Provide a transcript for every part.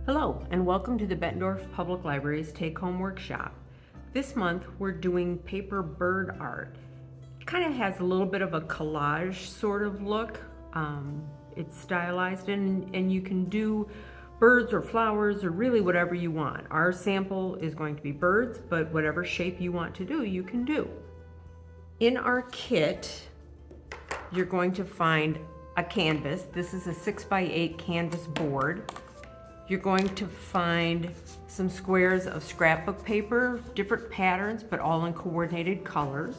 Hello, and welcome to the Bettendorf Public Library's Take-Home Workshop. This month, we're doing paper bird art. It kind of has a little bit of a collage sort of look. It's stylized, and you can do birds or flowers or really whatever you want. Our sample is going to be birds, but whatever shape you want to do, you can do. In our kit, you're going to find a canvas. This is a 6x8 canvas board. You're going to find some squares of scrapbook paper, different patterns, but all in coordinated colors,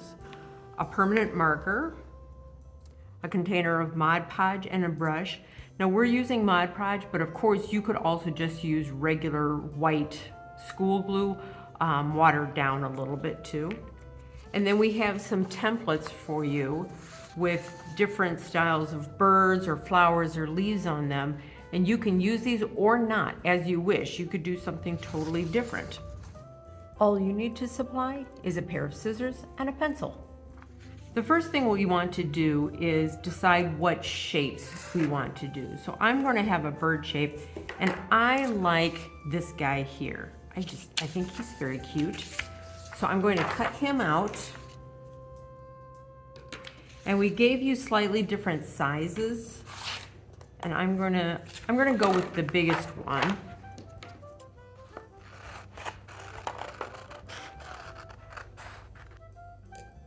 a permanent marker, a container of Mod Podge, and a brush. Now we're using Mod Podge, but of course you could also just use regular white school glue, watered down a little bit too. And then we have some templates for you with different styles of birds or flowers or leaves on them. And you can use these or not as you wish. You could do something totally different. All you need to supply is a pair of scissors and a pencil. The first thing we want to do is decide what shapes we want to do. So I'm going to have a bird shape, and I like this guy here. I think he's very cute. So I'm going to cut him out. And we gave you slightly different sizes. And I'm gonna go with the biggest one.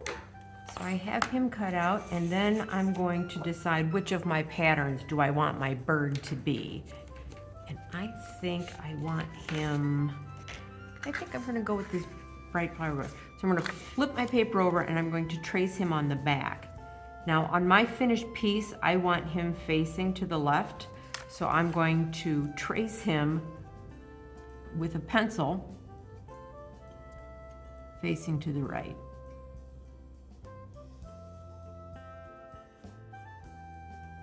So I have him cut out, and then I'm going to decide which of my patterns do I want my bird to be. And I think I'm gonna go with this bright flower. So I'm gonna flip my paper over and I'm going to trace him on the back. Now on my finished piece, I want him facing to the left, so I'm going to trace him with a pencil facing to the right.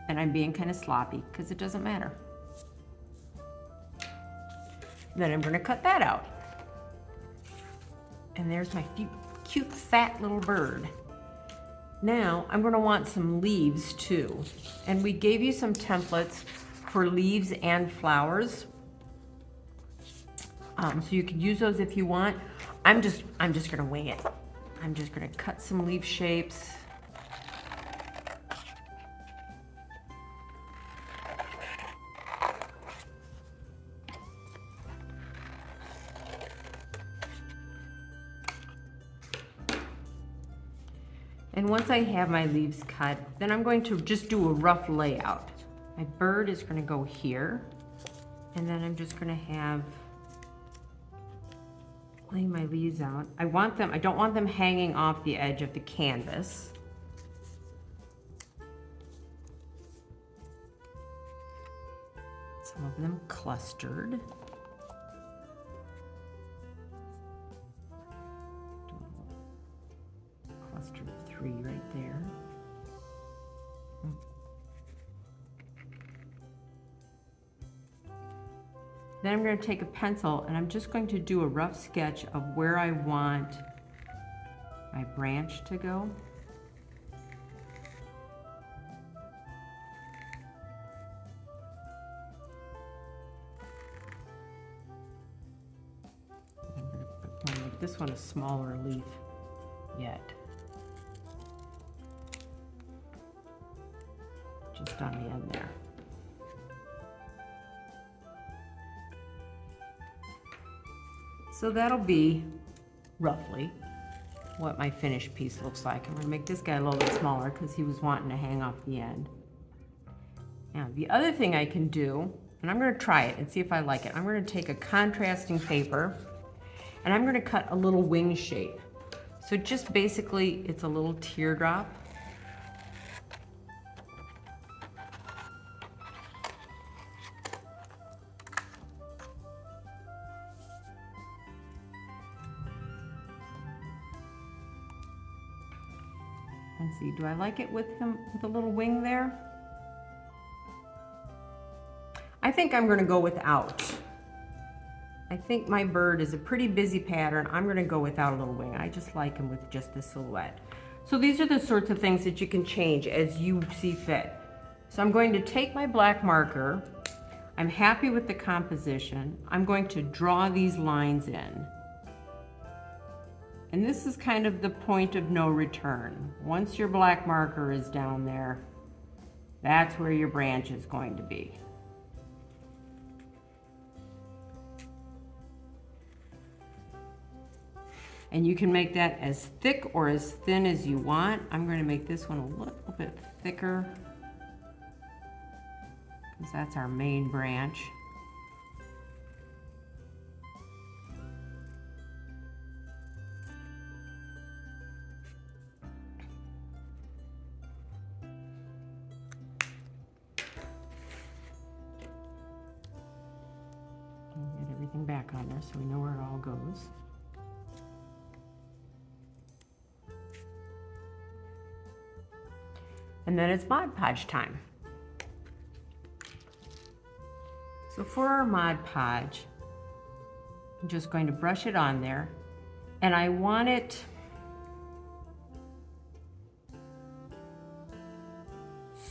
And I'm being kind of sloppy because it doesn't matter. Then I'm going to cut that out. And there's my cute fat little bird. Now, I'm going to want some leaves too. And we gave you some templates for leaves and flowers. So you can use those if you want. I'm just going to wing it. I'm just going to cut some leaf shapes. And once I have my leaves cut, then I'm going to just do a rough layout. My bird is going to go here, and then I'm just going to lay my leaves out. I don't want them hanging off the edge of the canvas. Some of them clustered. Cluster of 3 right there. Then I'm going to take a pencil and I'm just going to do a rough sketch of where I want my branch to go. I'm going to make this one a smaller leaf yet. Just on the end there. So that'll be roughly what my finished piece looks like. I'm gonna make this guy a little bit smaller because he was wanting to hang off the end. Now, the other thing I can do, and I'm gonna try it and see if I like it. I'm gonna take a contrasting paper and I'm gonna cut a little wing shape. So just basically, it's a little teardrop. Let's see, do I like it with him with a little wing there? I think I'm going to go without. I think my bird is a pretty busy pattern. I'm going to go without a little wing. I just like him with just the silhouette. So these are the sorts of things that you can change as you see fit. So I'm going to take my black marker. I'm happy with the composition. I'm going to draw these lines in. And this is kind of the point of no return. Once your black marker is down there, that's where your branch is going to be. And you can make that as thick or as thin as you want. I'm going to make this one a little bit thicker because that's our main branch. Get everything back on there so we know where it all goes. And then it's Mod Podge time. So for our Mod Podge, I'm just going to brush it on there, and I want it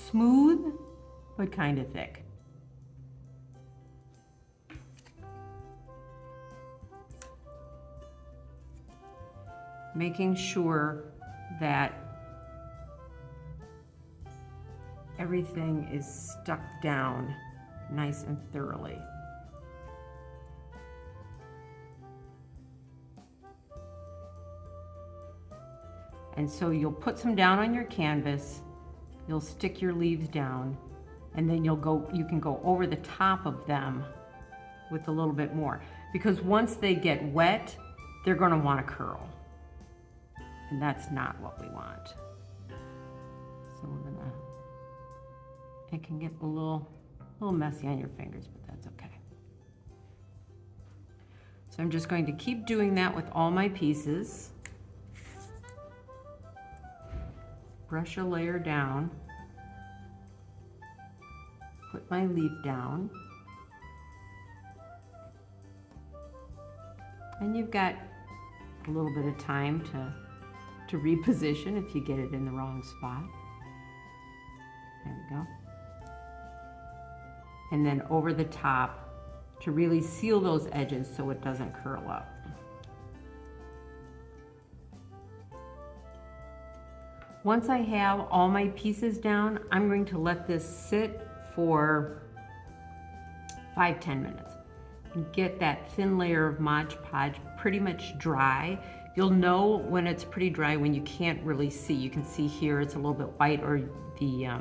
smooth, but kind of thick. Making sure that everything is stuck down nice and thoroughly. And so you'll put some down on your canvas, you'll stick your leaves down, and then you can go over the top of them with a little bit more. Because once they get wet, they're gonna wanna curl. And that's not what we want. So it can get a little messy on your fingers, but that's okay. So I'm just going to keep doing that with all my pieces. Brush a layer down, put my leaf down, and you've got a little bit of time to reposition if you get it in the wrong spot. There we go. And then over the top to really seal those edges so it doesn't curl up. Once I have all my pieces down, I'm going to let this sit for 5-10 minutes and get that thin layer of Mod Podge pretty much dry. You'll know when it's pretty dry when you can't really see. You can see here it's a little bit white, or the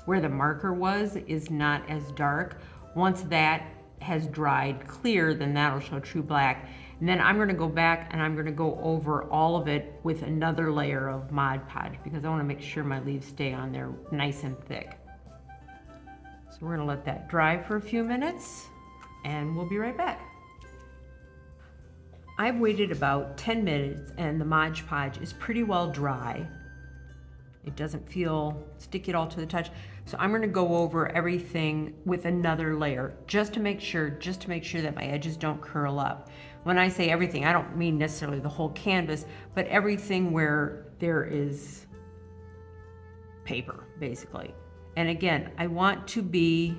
where the marker was is not as dark. Once that has dried clear, then that'll show true black. And then I'm going to go back and I'm going to go over all of it with another layer of Mod Podge because I want to make sure my leaves stay on there nice and thick. So we're going to let that dry for a few minutes and we'll be right back. I've waited about 10 minutes and the Mod Podge is pretty well dry. It doesn't feel sticky at all to the touch. So I'm going to go over everything with another layer just to make sure that my edges don't curl up. When I say everything, I don't mean necessarily the whole canvas, but everything where there is paper, basically. And again, I want to be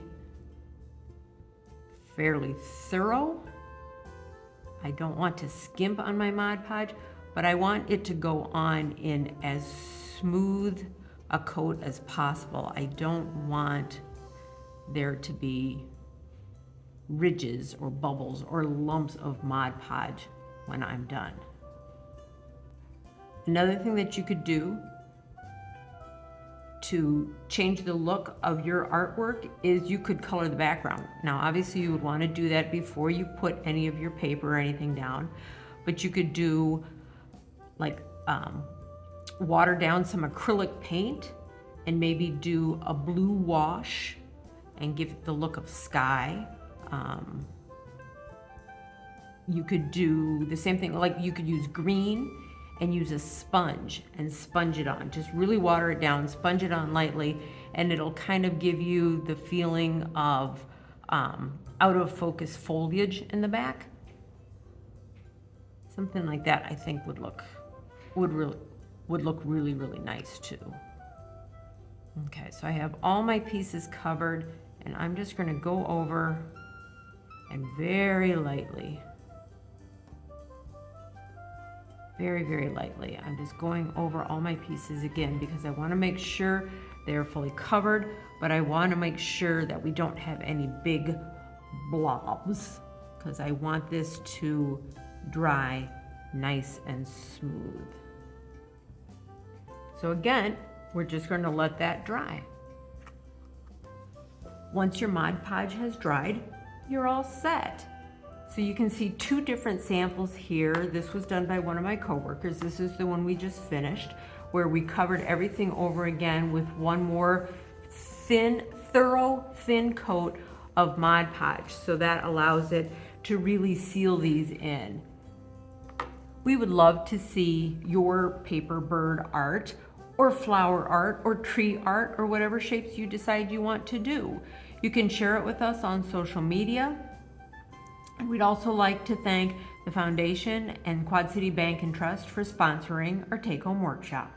fairly thorough. I don't want to skimp on my Mod Podge, but I want it to go on in as smooth a coat as possible. I don't want there to be ridges or bubbles or lumps of Mod Podge when I'm done. Another thing that you could do to change the look of your artwork is you could color the background. Now obviously you would want to do that before you put any of your paper or anything down, but you could do like water down some acrylic paint and maybe do a blue wash and give it the look of sky. You could do the same thing, like you could use green and use a sponge and sponge it on. Just really water it down, sponge it on lightly, and it'll kind of give you the feeling of out of focus foliage in the back. Something like that I think would look really, really nice too. Okay, so I have all my pieces covered And I'm just going to go over and very lightly, very lightly, I'm just going over all my pieces again because I want to make sure they're fully covered, but I want to make sure that we don't have any big blobs because I want this to dry nice and smooth. So again, we're just going to let that dry. Once your Mod Podge has dried, you're all set. So you can see two different samples here. This was done by one of my coworkers. This is the one we just finished, where we covered everything over again with one more thorough thin coat of Mod Podge. So that allows it to really seal these in. We would love to see your paper bird art or flower art or tree art or whatever shapes you decide you want to do. You can share it with us on social media. We'd also like to thank the Foundation and Quad City Bank and Trust for sponsoring our take-home workshop.